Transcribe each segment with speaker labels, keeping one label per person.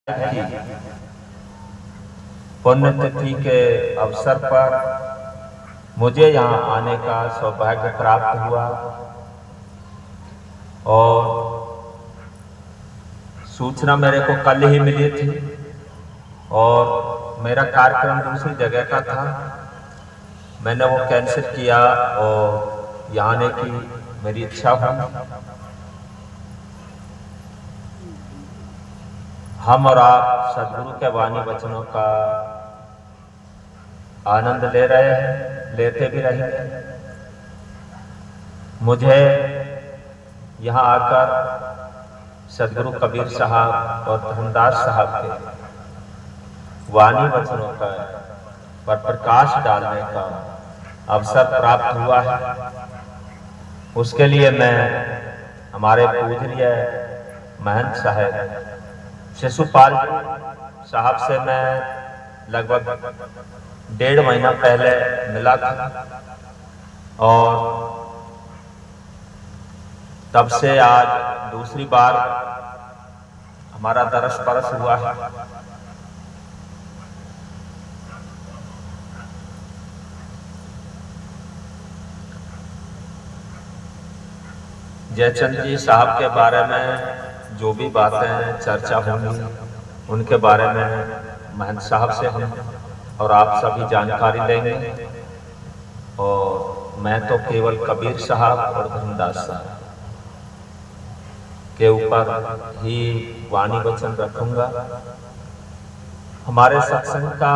Speaker 1: की पुण्यतिथि के अवसर पर मुझे यहाँ आने का सौभाग्य प्राप्त हुआ और सूचना मेरे को कल ही मिली थी और मेरा कार्यक्रम दूसरी जगह का था। मैंने वो कैंसिल किया और यहाँ आने की मेरी इच्छा हुई। हम और आप सदगुरु के वाणी वचनों का आनंद ले रहे हैं, लेते भी रहेंगे। मुझे यहाँ आकर सदगुरु कबीर साहब और धर्मदास साहब के वाणी वचनों पर प्रकाश डालने का अवसर प्राप्त हुआ है। उसके लिए मैं हमारे पूजनीय महंत साहब शिशुपाल साहब से मैं लगभग 1.5 महीना पहले मिला था और तब से आज दूसरी बार हमारा दरस परस हुआ है। जयचंद जी साहब के बारे में जो भी बातें चर्चा होंगी उनके बारे में महंत साहब से हम और आप सभी जानकारी लेंगे और मैं तो केवल कबीर साहब और धर्मदास साहब के ऊपर ही वाणी वचन रखूंगा। हमारे सत्संग का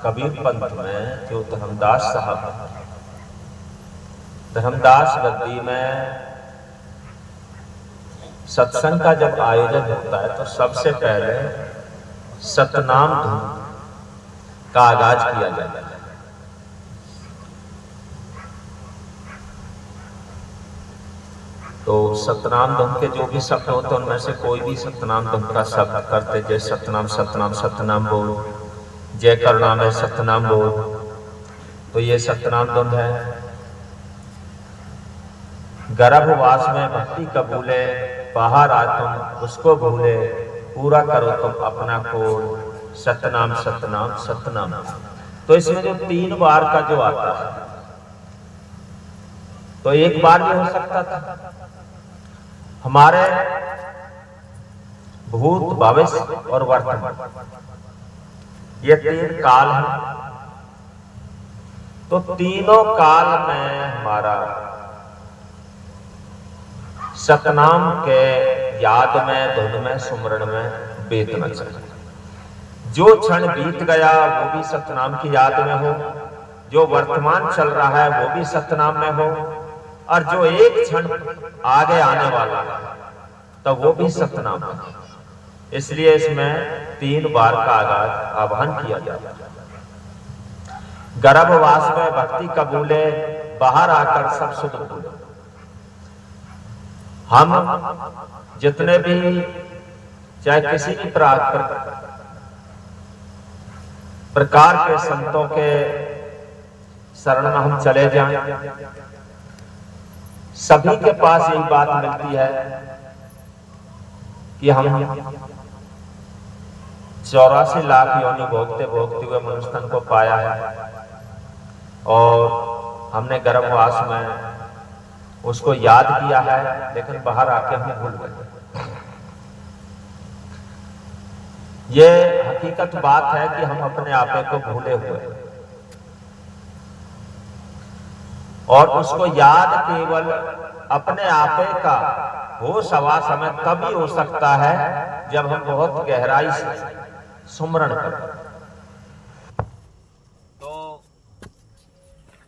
Speaker 1: कबीर पंथ में जो धर्मदास साहब, धर्मदास गद्दी में सत्संग का जब आयोजन होता है तो सबसे पहले सतनाम धुन का आगाज किया जाता है। तो सतनाम धुन के जो भी शब्द होते हैं उनमें से कोई भी सतनाम धुन का शब्द करते, जैसे सतनाम सतनाम सतनाम बोल, जय करुणा में सतनाम बोल, तो ये सतनाम धुन है। गर्भवास में भक्ति कबूले, बाहर आ तुम उसको भूले, पूरा करो तुम अपना कोड, सतनाम सतनाम सतनाम। तो इसमें जो 3 बार का जो आता है तो एक बार भी हो सकता था। हमारे भूत, भविष्य और वर्तमान ये 3 काल हैं। तो तीनों काल में हमारा सतनाम के याद में, धुन में, सुमरण में बीतना चाहिए। जो क्षण बीत गया वो भी सतनाम की याद में हो, जो वर्तमान चल रहा है वो भी सतनाम में हो, और जो एक क्षण आगे आने वाला है तो वो भी सतनाम है। इसलिए इसमें 3 बार का आगाज आह्वान किया जाता है। गर्भवास में भक्ति कबूले, बाहर आकर सब सुख भूले। हम जितने भी चाहे किसी भी प्रकार के संतों के शरण में हम चले जाएं, सभी के पास यही बात मिलती है कि हम 84 लाख योनि भोगते भोगते हुए मनुष्य तन को पाया है और हमने गर्भवास में उसको याद किया है, लेकिन बाहर आके हम भूल गए। ये हकीकत बात है कि हम अपने आपे को भूले हुए और उसको याद केवल अपने आपे का होश हवास हमें तभी हो सकता है जब हम बहुत गहराई से सुमरण करें।